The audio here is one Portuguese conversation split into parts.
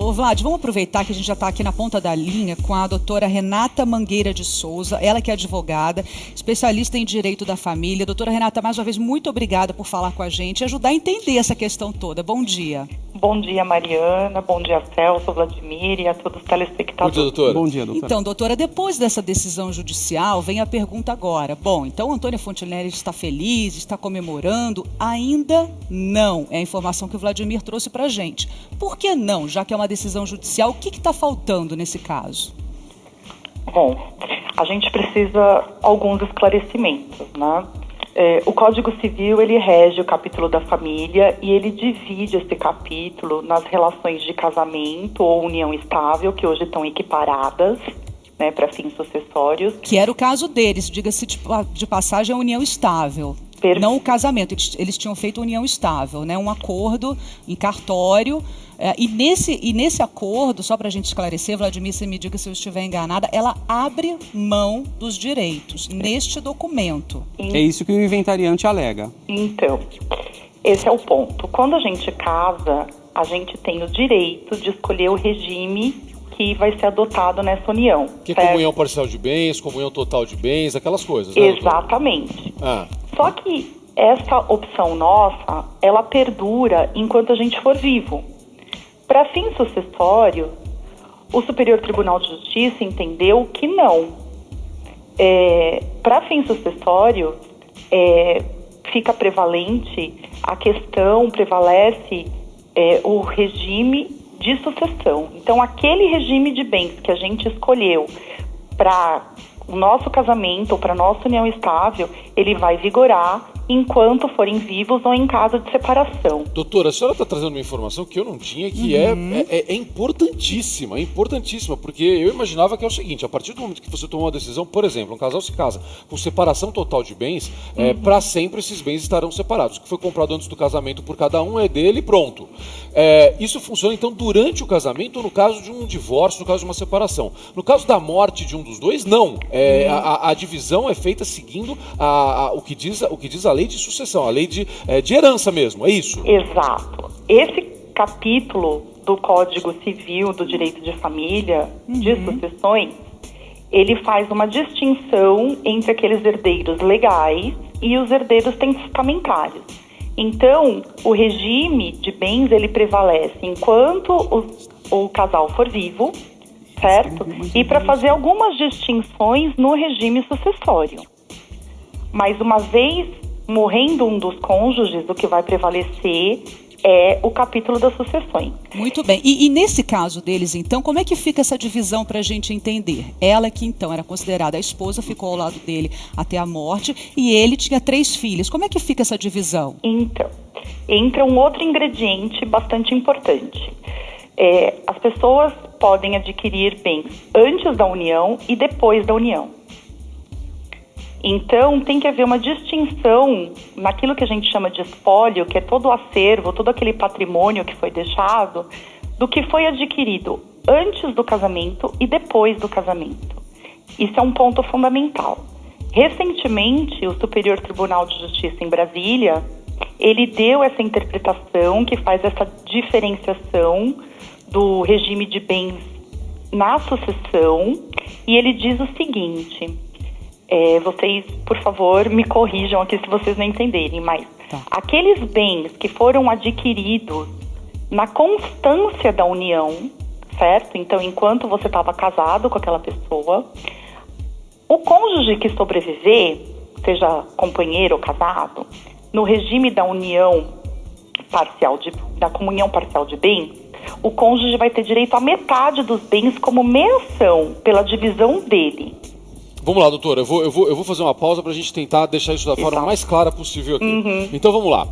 Ô Vlad, vamos aproveitar que a gente já está aqui na ponta da linha com a doutora Renata Mangueira de Souza, ela que é advogada, especialista em direito da família. Doutora Renata, mais uma vez, muito obrigada por falar com a gente e ajudar a entender essa questão toda. Bom dia. Bom dia, Mariana. Bom dia, Celso, Vladimir e a todos os telespectadores. Bom dia, doutora. Bom dia, doutora. Então, doutora, depois dessa decisão judicial, vem a pergunta agora. Bom, então Antônia Fontinelli está feliz, está comemorando? Ainda não. É a informação que o Vladimir trouxe para a gente. Por que não? Já que é uma decisão judicial, o que está faltando nesse caso? Bom, a gente precisa alguns esclarecimentos, né? O Código Civil, ele rege o capítulo da família e ele divide esse capítulo nas relações de casamento ou união estável, que hoje estão equiparadas, né, para fins sucessórios. Que era o caso deles, diga-se de passagem, a união estável. Não o casamento, eles tinham feito união estável, né? Um acordo em cartório. E nesse acordo, só para a gente esclarecer, Vladimir, você me diga se eu estiver enganada, ela abre mão dos direitos neste documento. É isso que o inventariante alega. Então, esse é o ponto. Quando a gente casa, a gente tem o direito de escolher o regime que vai ser adotado nessa união. Que é comunhão parcial de bens, comunhão total de bens, aquelas coisas, né? Exatamente. Só que essa opção nossa, ela perdura enquanto a gente for vivo. Para fins sucessórios, o Superior Tribunal de Justiça entendeu que não. Para fins sucessórios, fica prevalente a questão, prevalece o regime de sucessão. Então, aquele regime de bens que a gente escolheu para o nosso casamento ou para a nossa união estável, ele vai vigorar enquanto forem vivos ou em caso de separação. Doutora, a senhora está trazendo uma informação que eu não tinha, que é importantíssima, porque eu imaginava que é o seguinte: a partir do momento que você tomou uma decisão, por exemplo, um casal se casa com separação total de bens, para sempre esses bens estarão separados. O que foi comprado antes do casamento por cada um é dele e pronto. Isso funciona, então, durante o casamento ou no caso de um divórcio, no caso de uma separação. No caso da morte de um dos dois, não. A divisão é feita seguindo o que diz a lei de sucessão, a lei de herança mesmo, é isso? Exato. Esse capítulo do Código Civil do Direito de Família, de sucessões, ele faz uma distinção entre aqueles herdeiros legais e os herdeiros testamentários. Então, o regime de bens, ele prevalece enquanto o casal for vivo, certo? E para fazer algumas distinções no regime sucessório. Mas uma vez morrendo um dos cônjuges, o que vai prevalecer é o capítulo das sucessões. Muito bem. E nesse caso deles, então, como é que fica essa divisão para a gente entender? Ela que, então, era considerada a esposa, ficou ao lado dele até a morte, e ele tinha 3 filhos. Como é que fica essa divisão? Então, entra um outro ingrediente bastante importante. As pessoas podem adquirir bens antes da união e depois da união. Então, tem que haver uma distinção naquilo que a gente chama de espólio, que é todo o acervo, todo aquele patrimônio que foi deixado, do que foi adquirido antes do casamento e depois do casamento. Isso é um ponto fundamental. Recentemente, o Superior Tribunal de Justiça em Brasília, ele deu essa interpretação que faz essa diferenciação do regime de bens na sucessão, e ele diz o seguinte... vocês, por favor, me corrijam aqui se vocês não entenderem, mas aqueles bens que foram adquiridos na constância da união, certo? Então, enquanto você estava casado com aquela pessoa, o cônjuge que sobreviver, seja companheiro ou casado, no regime da união parcial, da comunhão parcial de bens, o cônjuge vai ter direito a metade dos bens como menção pela divisão dele. Vamos lá, doutora, eu vou fazer uma pausa para a gente tentar deixar isso da forma mais clara possível aqui. Então vamos lá,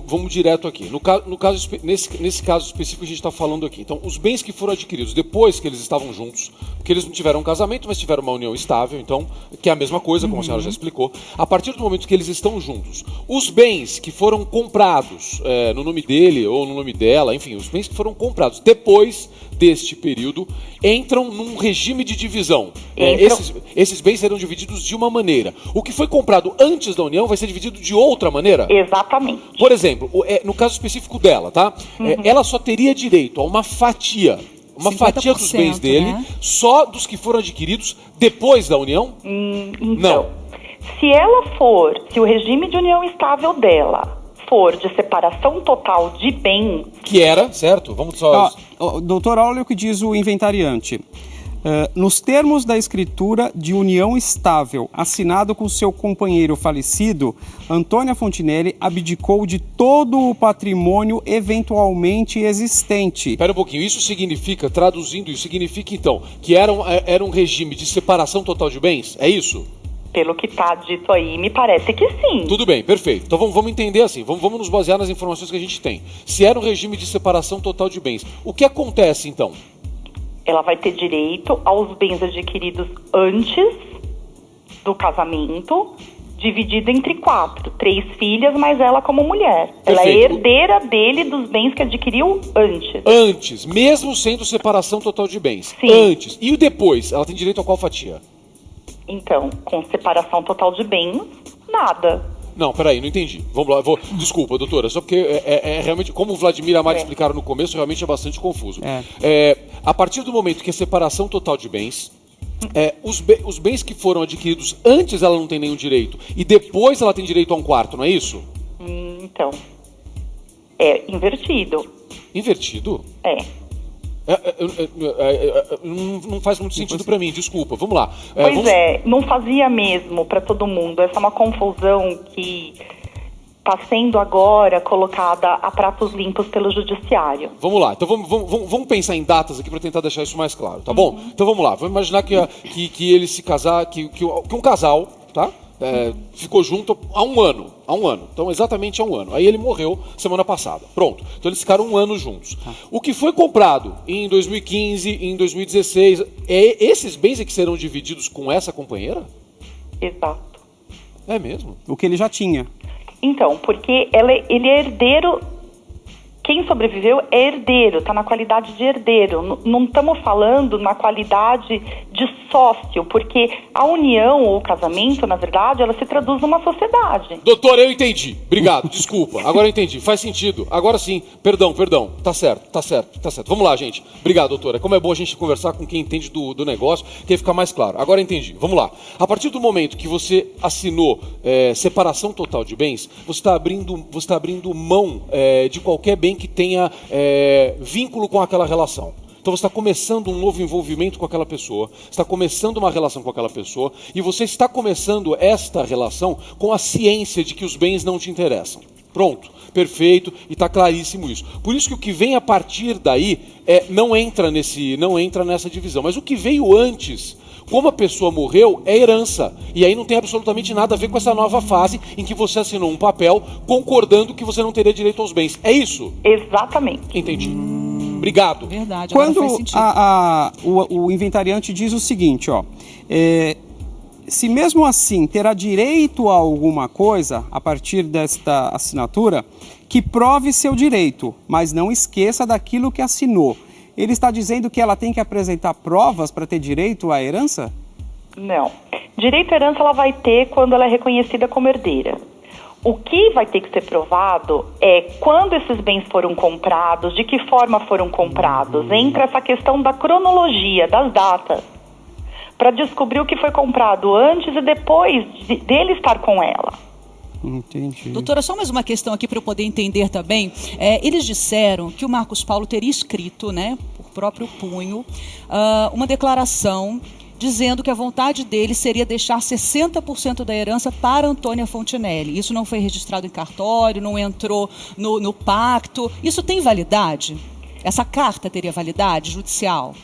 vamos direto aqui. Nesse caso específico que a gente está falando aqui, então os bens que foram adquiridos depois que eles estavam juntos, porque eles não tiveram um casamento, mas tiveram uma união estável, então, que é a mesma coisa, como a senhora já explicou, a partir do momento que eles estão juntos, os bens que foram comprados no nome dele ou no nome dela, enfim, os bens que foram comprados depois deste período entram num regime de divisão. Esses bens serão divididos de uma maneira. O que foi comprado antes da união vai ser dividido de outra maneira? Exatamente. Por exemplo, no caso específico dela, tá? Ela só teria direito a uma fatia. Uma fatia dos bens dele, né? Só dos que foram adquiridos depois da união? Então, não. Se o regime de união estável dela for de separação total de bens... Que era, certo? Vamos só... Doutor, olha o que diz o inventariante. Nos termos da escritura de união estável assinado com seu companheiro falecido, Antônia Fontinelli abdicou de todo o patrimônio eventualmente existente. Espera um pouquinho, isso significa, traduzindo isso, significa então que era um regime de separação total de bens? É isso? Pelo que está dito aí, me parece que sim. Tudo bem, perfeito. Então vamos entender assim, vamos nos basear nas informações que a gente tem. Se era um regime de separação total de bens, o que acontece então? Ela vai ter direito aos bens adquiridos antes do casamento, dividido entre 4. 3 filhas, mais ela como mulher. Perfeito. Ela é herdeira dele dos bens que adquiriu antes. Antes, mesmo sendo separação total de bens. Sim. Antes. E depois, ela tem direito a qual fatia? Então, com separação total de bens, nada. Não, peraí, não entendi. Vamos lá, desculpa, doutora, só porque realmente, como o Vladimir e a Mari explicaram no começo, realmente é bastante confuso. A partir do momento que é separação total de bens, os bens que foram adquiridos antes ela não tem nenhum direito, e depois ela tem direito a um quarto, não é isso? Então, é invertido. Invertido? Não faz muito sentido para mim, desculpa. Vamos lá. Não fazia mesmo para todo mundo. Essa é uma confusão que está sendo agora colocada a pratos limpos pelo judiciário. Vamos lá, então vamos pensar em datas aqui para tentar deixar isso mais claro, tá bom? Então vamos lá, vamos imaginar que ele se casar, que um casal, tá? Ficou junto há um ano, então exatamente há um ano. Aí ele morreu semana passada, pronto. Então eles ficaram um ano juntos. O que foi comprado em 2015, em 2016, esses bens é que serão divididos com essa companheira? Exato. É mesmo? O que ele já tinha. Então, porque ele é herdeiro. Quem sobreviveu é herdeiro, está na qualidade de herdeiro. Não estamos falando na qualidade de sócio, porque a união ou o casamento, na verdade, ela se traduz numa sociedade. Doutor, eu entendi. Obrigado, desculpa. Agora eu entendi. Faz sentido. Agora sim. Perdão. Tá certo. Vamos lá, gente. Obrigado, doutora. Como é bom a gente conversar com quem entende do negócio, que fica mais claro. Agora eu entendi. Vamos lá. A partir do momento que você assinou separação total de bens, você está abrindo mão de qualquer bem que tenha vínculo com aquela relação. Então você está começando um novo envolvimento com aquela pessoa, está começando uma relação com aquela pessoa, e você está começando esta relação com a ciência de que os bens não te interessam. Pronto, perfeito, e está claríssimo isso. Por isso que o que vem a partir daí não entra nessa divisão. Mas o que veio antes, como a pessoa morreu, é herança. E aí não tem absolutamente nada a ver com essa nova fase em que você assinou um papel concordando que você não teria direito aos bens. É isso? Exatamente. Entendi. Obrigado. Verdade. Quando o inventariante diz o seguinte, se mesmo assim terá direito a alguma coisa a partir desta assinatura, que prove seu direito, mas não esqueça daquilo que assinou. Ele está dizendo que ela tem que apresentar provas para ter direito à herança? Não. Direito à herança ela vai ter quando ela é reconhecida como herdeira. O que vai ter que ser provado é quando esses bens foram comprados, de que forma foram comprados. Entra essa questão da cronologia, das datas, para descobrir o que foi comprado antes e depois dele estar com ela. Entendi. Doutora, só mais uma questão aqui para eu poder entender também. Eles disseram que o Marcos Paulo teria escrito, né, por próprio punho, uma declaração dizendo que a vontade dele seria deixar 60% da herança para Antônia Fontinelli. Isso não foi registrado em cartório, não entrou no pacto. Isso tem validade? Essa carta teria validade judicial?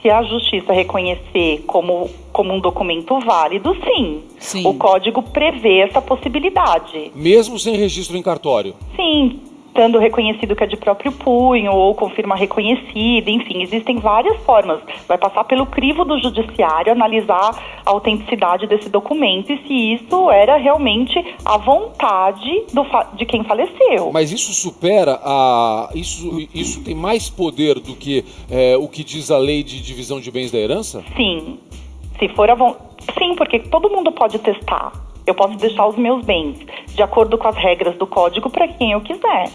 Se a justiça reconhecer como um documento válido, sim. O código prevê essa possibilidade. Mesmo sem registro em cartório? Sim. estando reconhecido que é de próprio punho, ou com firma reconhecida, enfim, existem várias formas. Vai passar pelo crivo do judiciário, analisar a autenticidade desse documento e se isso era realmente a vontade de quem faleceu. Mas isso supera isso tem mais poder do que o que diz a lei de divisão de bens da herança? Sim. Se for sim, porque todo mundo pode testar. Eu posso deixar os meus bens de acordo com as regras do código para quem eu quiser.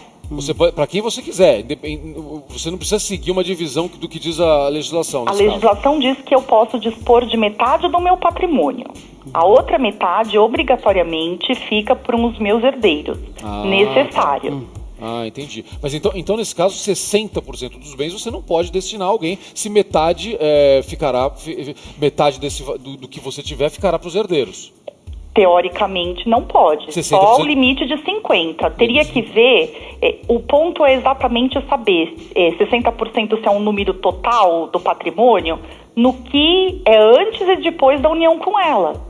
Para quem você quiser. Você não precisa seguir uma divisão do que diz a legislação. A legislação diz que eu posso dispor de metade do meu patrimônio. A outra metade, obrigatoriamente, fica para os meus herdeiros. Necessário. Entendi. Mas então nesse caso, 60% dos bens você não pode destinar a alguém se metade metade do que você tiver ficará para os herdeiros. Teoricamente não pode, 60%. Só o limite de 50%. Teria que ver, o ponto é exatamente saber 60% se é um número total do patrimônio, no que é antes e depois da união com ela.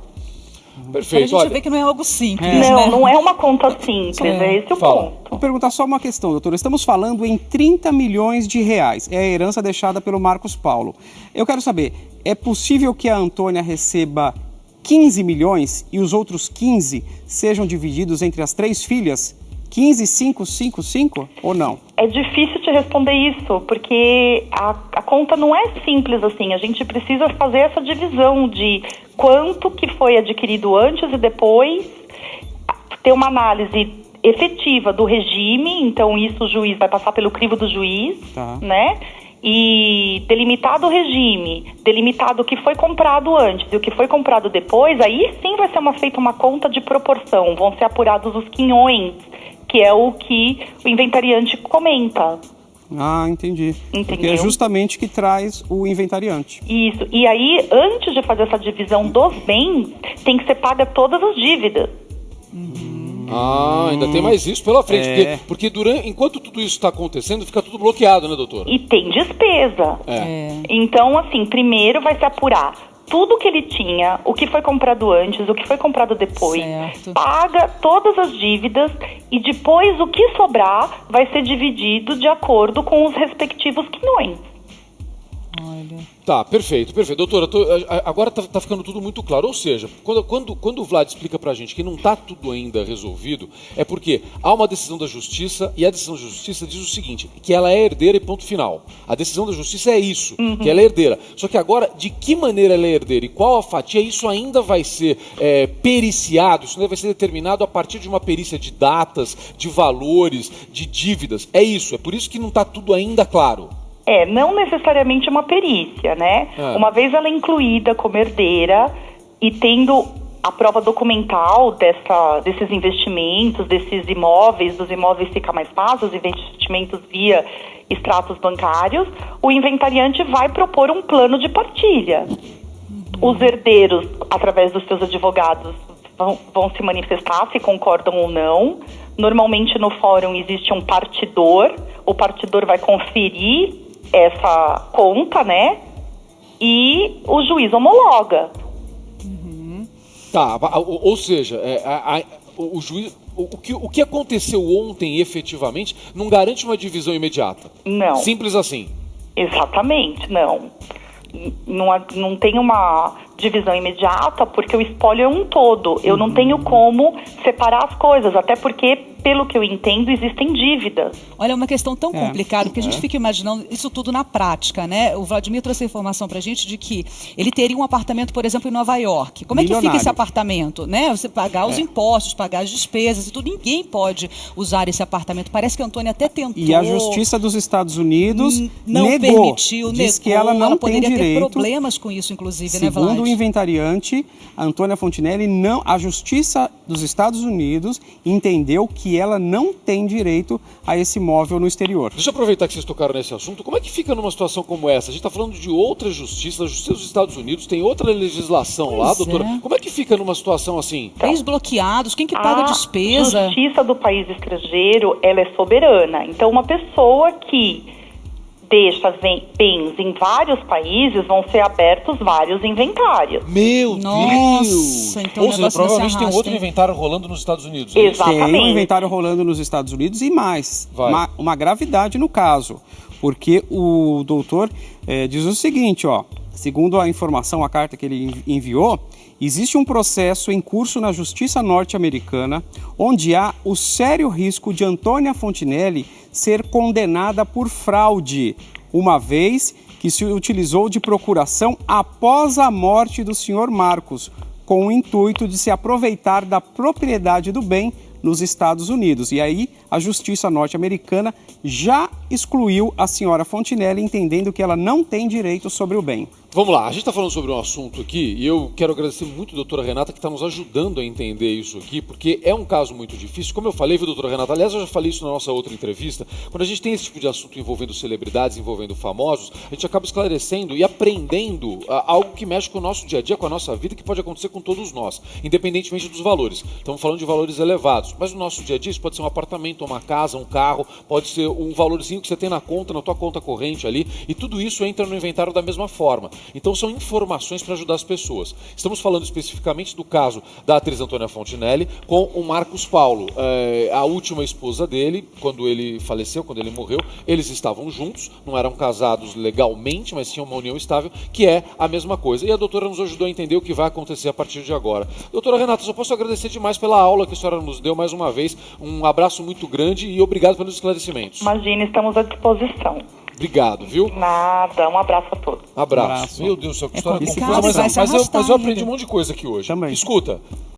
Perfeito. A gente vê que não é algo simples. Não é uma conta simples, é esse o ponto. Vou perguntar só uma questão, doutora. Estamos falando em 30 milhões de reais. É a herança deixada pelo Marcos Paulo. Eu quero saber, é possível que a Antônia receba 15 milhões e os outros 15 sejam divididos entre as 3 filhas? 15, 5, 5, 5 ou não? É difícil te responder isso, porque a conta não é simples assim. A gente precisa fazer essa divisão de quanto que foi adquirido antes e depois, ter uma análise efetiva do regime, então isso o juiz vai passar pelo crivo do juiz, né? E delimitado o regime, delimitado o que foi comprado antes e o que foi comprado depois, aí sim vai ser feita uma conta de proporção, vão ser apurados os quinhões, que é o que o inventariante comenta. Entendi. Entendeu? Porque é justamente que traz o inventariante. Isso, e aí antes de fazer essa divisão dos bens, tem que ser paga todas as dívidas. Ainda tem mais isso pela frente, porque enquanto tudo isso está acontecendo, fica tudo bloqueado, né, doutora? E tem despesa. Então, assim, primeiro vai se apurar tudo que ele tinha, o que foi comprado antes, o que foi comprado depois, paga todas as dívidas e depois o que sobrar vai ser dividido de acordo com os respectivos quinhões. Tá, perfeito. Doutora, agora tá ficando tudo muito claro. Ou seja, quando o Vlad explica pra gente que não tá tudo ainda resolvido, é porque há uma decisão da justiça e a decisão da justiça diz o seguinte, que ela é herdeira e ponto final. A decisão da justiça é isso, que ela é herdeira. Só que agora, de que maneira ela é herdeira e qual a fatia, isso ainda vai ser periciado, isso ainda vai ser determinado a partir de uma perícia de datas, de valores, de dívidas. É isso, é por isso que não tá tudo ainda claro. Não necessariamente uma perícia, né? Uma vez ela é incluída como herdeira e tendo a prova documental desses investimentos, desses imóveis, dos imóveis fica mais fácil, os investimentos via extratos bancários, o inventariante vai propor um plano de partilha. Os herdeiros, através dos seus advogados, vão se manifestar se concordam ou não. Normalmente no fórum existe um partidor, o partidor vai conferir essa conta, né? E o juiz homologa. Tá, ou seja, o juiz, o que aconteceu ontem efetivamente não garante uma divisão imediata. Não. Simples assim. Exatamente, não. Não tem uma divisão imediata porque o espólio é um todo. Eu não tenho como separar as coisas, até porque, pelo que eu entendo, existem dívidas. Olha, é uma questão tão complicada, porque a gente fica imaginando isso tudo na prática, né? O Vladimir trouxe a informação pra gente de que ele teria um apartamento, por exemplo, em Nova York. Como é que fica esse apartamento, né? Você pagar os impostos, pagar as despesas e tudo, ninguém pode usar esse apartamento. Parece que a Antônia até tentou. E a Justiça dos Estados Unidos não negou, permitiu, diz que ela não poderia tem direito, ter problemas com isso, inclusive, né, Vlad? Segundo o inventariante, a Antônia Fontinelli, a Justiça dos Estados Unidos entendeu que ela não tem direito a esse imóvel no exterior. Deixa eu aproveitar que vocês tocaram nesse assunto. Como é que fica numa situação como essa? A gente está falando de outra justiça, a Justiça dos Estados Unidos tem outra legislação lá, doutora. Como é que fica numa situação assim? Bens bloqueados, quem que paga a despesa? A justiça do país estrangeiro, ela é soberana. Então, uma pessoa que deixa bens em vários países, vão ser abertos vários inventários. Meu Nossa, Deus! então Ou o seja, negócio não se provavelmente tem arrasta, outro hein? inventário rolando nos Estados Unidos. é isso? Exatamente. Tem um inventário rolando nos Estados Unidos e mais, Vai. uma gravidade no caso, porque o doutor diz o seguinte, ó, segundo a informação, a carta que ele enviou, existe um processo em curso na Justiça norte-americana onde há o sério risco de Antônia Fontinelli ser condenada por fraude, uma vez que se utilizou de procuração após a morte do senhor Marcos, com o intuito de se aproveitar da propriedade do bem nos Estados Unidos. E aí a Justiça norte-americana já excluiu a senhora Fontinelli, entendendo que ela não tem direito sobre o bem. Vamos lá, a gente está falando sobre um assunto aqui e eu quero agradecer muito a doutora Renata que está nos ajudando a entender isso aqui, porque é um caso muito difícil. Como eu falei, viu, doutora Renata? Aliás, eu já falei isso na nossa outra entrevista. Quando a gente tem esse tipo de assunto envolvendo celebridades, envolvendo famosos, a gente acaba esclarecendo e aprendendo algo que mexe com o nosso dia a dia, com a nossa vida, que pode acontecer com todos nós, independentemente dos valores. Estamos falando de valores elevados, mas no nosso dia a dia isso pode ser um apartamento, uma casa, um carro, pode ser um valorzinho que você tem na conta, na tua conta corrente ali, e tudo isso entra no inventário da mesma forma. Então são informações para ajudar as pessoas. Estamos falando especificamente do caso da atriz Antônia Fontinelli com o Marcos Paulo, a última esposa dele, quando ele faleceu, quando ele morreu, eles estavam juntos, não eram casados legalmente, mas tinham uma união estável, que é a mesma coisa. E a doutora nos ajudou a entender o que vai acontecer a partir de agora. Doutora Renata, só posso agradecer demais pela aula que a senhora nos deu mais uma vez. Um abraço muito grande e obrigado pelos esclarecimentos. Imagina, estamos à disposição. Obrigado, viu? Nada, um abraço a todos. Abraço. Meu Deus do céu, que história complicado, confusa, vai se mas eu arrastar aprendi ainda. um monte de coisa aqui hoje. Também. Escuta.